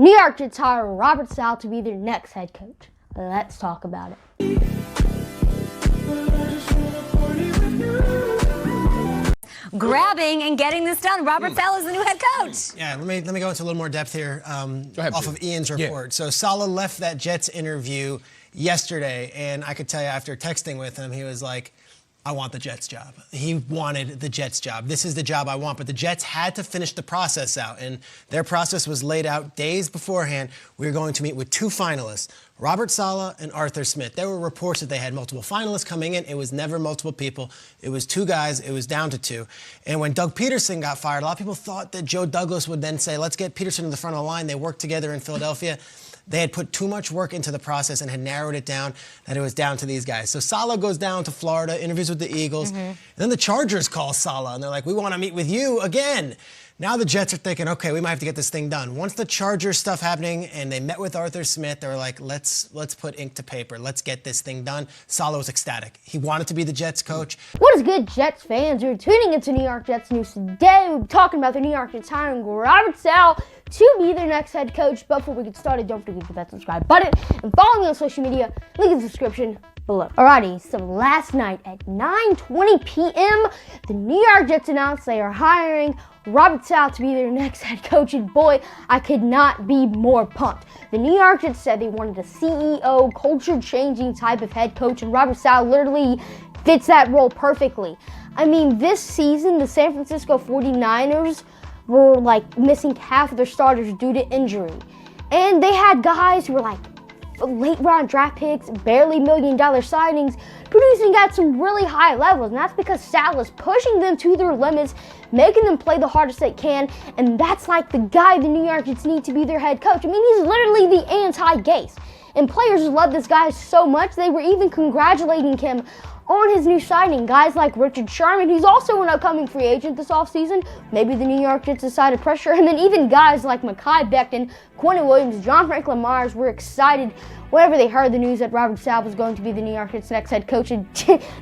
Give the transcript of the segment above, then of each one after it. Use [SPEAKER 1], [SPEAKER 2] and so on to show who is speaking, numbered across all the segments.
[SPEAKER 1] New York Jets hire Robert Salah to be their next head coach. Let's talk about it.
[SPEAKER 2] Grabbing and getting this done. Robert Salah is the new head coach.
[SPEAKER 3] Yeah, let me go into a little more depth here off of Ian's report. Yeah. So Salah left that Jets interview yesterday, and I could tell you after texting with him, he was like, I want the Jets job. He wanted the Jets job. This is the job I want. But the Jets had to finish the process out, and their process was laid out days beforehand. We were going to meet with two finalists, Robert Salah and Arthur Smith. There were reports that they had multiple finalists coming in. It was never multiple people. It was two guys. It was down to two. And when Doug Peterson got fired, a lot of people thought that Joe Douglas would then say, let's get Peterson to the front of the line. They worked together in Philadelphia. They had put too much work into the process and had narrowed it down that it was down to these guys. So Salah goes down to Florida, interviews with the Eagles. And then the Chargers call Salah, and they're like, we want to meet with you again. Now the Jets are thinking, okay, we might have to get this thing done. Once the Chargers stuff happening and they met with Arthur Smith, they were like, let's put ink to paper. Let's get this thing done. Salah was ecstatic. He wanted to be the Jets coach.
[SPEAKER 1] What is good, Jets fans? You're tuning into New York Jets news today. We'll be talking about the New York Jets hiring Robert Salah to be their next head coach. But before we get started, don't forget to hit that subscribe button and follow me on social media. Link in the description below. Alrighty, so last night at 9:20 p.m., the New York Jets announced they are hiring Robert Salah to be their next head coach, and boy, I could not be more pumped. The New York Jets said they wanted a CEO, culture-changing type of head coach, and Robert Salah literally fits that role perfectly. I mean, this season, the San Francisco 49ers were like missing half of their starters due to injury. And they had guys who were like late-round draft picks, barely million-dollar signings, producing at some really high levels. And that's because Salah's pushing them to their limits, making them play the hardest they can. And that's like the guy the New York Jets need to be their head coach. I mean, he's literally the anti-Gase. And players love this guy so much, they were even congratulating him on his new signing. Guys like Richard Sherman, who's also an upcoming free agent this offseason. Maybe the New York Jets decided to pressure him. And even guys like Mekhi Becton, Quentin Williams, John Franklin Myers were excited whenever they heard the news that Robert Salah was going to be the New York Jets' next head coach. It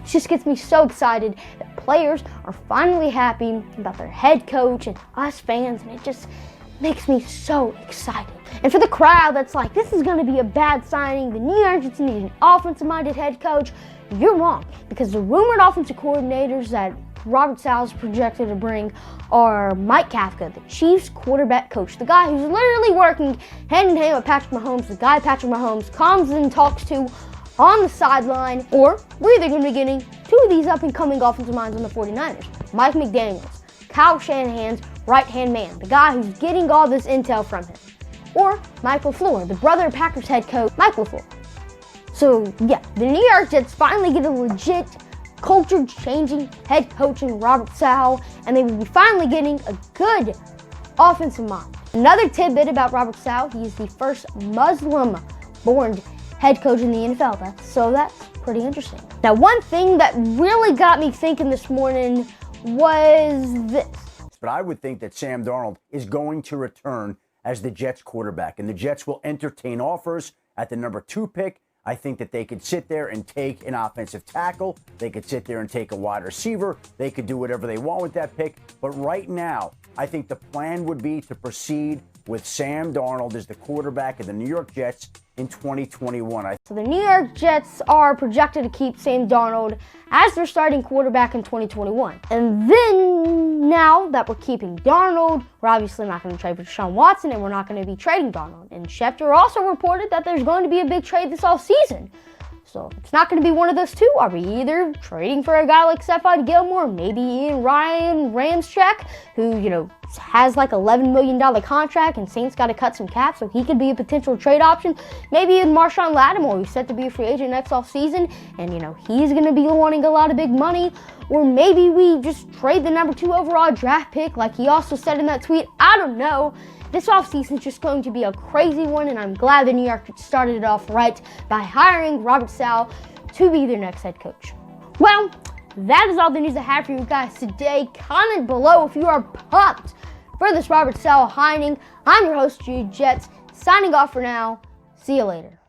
[SPEAKER 1] just gets me so excited that players are finally happy about their head coach and us fans, and it just makes me so excited. And for the crowd that's like, this is going to be a bad signing, the New York Jets need an offensive-minded head coach, you're wrong, because the rumored offensive coordinators that Robert Salah is projected to bring are Mike Kafka, the Chiefs quarterback coach, the guy who's literally working hand-in-hand with Patrick Mahomes, the guy Patrick Mahomes comes and talks to on the sideline. Or we're either going to be getting two of these up-and-coming offensive minds on the 49ers, Mike McDaniels, Kyle Shanahan's right-hand man, the guy who's getting all this intel from him, or Mike LaFleur, the brother of Packers head coach Mike LaFleur. So yeah, the New York Jets finally get a legit culture-changing head coach in Robert Salah, and they will be finally getting a good offensive mind. Another tidbit about Robert Salah, he is the first Muslim-born head coach in the NFL. That's pretty interesting. Now, one thing that really got me thinking this morning was this.
[SPEAKER 4] But I would think that Sam Darnold is going to return as the Jets quarterback, and the Jets will entertain offers at the number 2 pick. I think that they could sit there and take an offensive tackle. They could sit there and take a wide receiver. They could do whatever they want with that pick. But right now, I think the plan would be to proceed with Sam Darnold as the quarterback of the New York Jets in 2021.
[SPEAKER 1] So the New York Jets are projected to keep Sam Darnold as their starting quarterback in 2021. And then, now that we're keeping Darnold, we're obviously not going to trade for Deshaun Watson, and we're not going to be trading Darnold. And Schefter also reported that there's going to be a big trade this offseason. So it's not going to be one of those two. Are we either trading for a guy like Stephon Gilmore, maybe Ian Ramczyk, who, has like $11 million contract, and Saints got to cut some cap, so he could be a potential trade option. Maybe even Marshawn Lattimore, who's set to be a free agent next offseason, and he's going to be wanting a lot of big money. Or maybe we just trade the number 2 overall draft pick, like he also said in that tweet. I don't know. This offseason is just going to be a crazy one, and I'm glad the New York Jets started it off right by hiring Robert Salah to be their next head coach. Well, that is all the news I have for you guys today. Comment below if you are pumped for this Robert Salah hiring. I'm your host, Jude Jets, signing off for now. See you later.